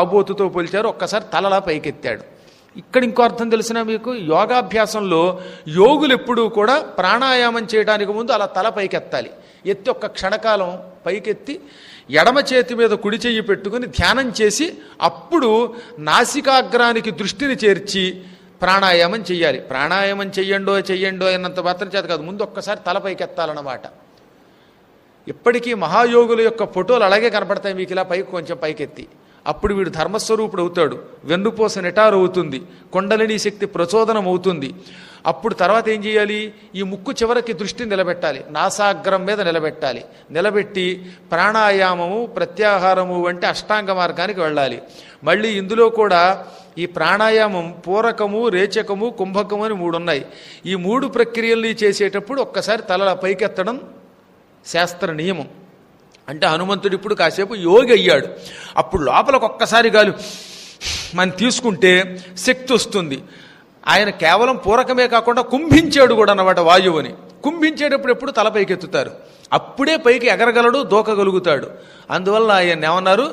ఆబోతుతో పోల్చారు. ఒక్కసారి తలలా పైకెత్తాడు. ఇక్కడ ఇంకో అర్థం తెలిసినా మీకు, యోగాభ్యాసంలో యోగులు ఎప్పుడూ కూడా ప్రాణాయామం చేయడానికి ముందు అలా తల పైకెత్తాలి. ఎత్తి ఒక్క క్షణకాలం పైకెత్తి ఎడమ చేతి మీద కుడి చెయ్యి పెట్టుకుని ధ్యానం చేసి అప్పుడు నాసికాగ్రానికి దృష్టిని చేర్చి ప్రాణాయామం చెయ్యాలి. ప్రాణాయామం చెయ్యండో అన్నంత మాత్రం చేత కాదు, ముందు ఒక్కసారి తల పైకెత్తాలన్నమాట. ఇప్పటికీ మహాయోగుల యొక్క ఫోటోలు అలాగే కనపడతాయి మీకు, ఇలా పైకి కొంచెం పైకెత్తి. అప్పుడు వీడు ధర్మస్వరూపుడు అవుతాడు, వెన్నుపూస నిటారు అవుతుంది, కుండలిని శక్తి ప్రచోదనం అవుతుంది. అప్పుడు తర్వాత ఏం చేయాలి, ఈ ముక్కు చివరికి దృష్టిని నిలబెట్టాలి, నాసాగ్రం మీద నిలబెట్టాలి. నిలబెట్టి ప్రాణాయామము ప్రత్యాహారము వంటి అష్టాంగ మార్గానికి వెళ్ళాలి. మళ్ళీ ఇందులో కూడా ఈ ప్రాణాయామం పూరకము, రేచకము, కుంభకము అని 3 ఉన్నాయి. ఈ 3 ప్రక్రియల్ని చేసేటప్పుడు ఒక్కసారి తల పైకెత్తడం శాస్త్ర నియమం. అంటే హనుమంతుడు ఇప్పుడు కాసేపు యోగి అయ్యాడు. అప్పుడు లోపలికి ఒక్కసారి గాలి మనం తీసుకుంటే శక్తి వస్తుంది. ఆయన కేవలం పూరకమే కాకుండా కుంభించాడు కూడా అన్నమాట వాయువుని. కుంభించేటప్పుడు ఎప్పుడు తల పైకెత్తుతారు, అప్పుడే పైకి ఎగరగలడు, దూకగలుగుతాడు. అందువల్ల ఆయన ఏమన్నారు,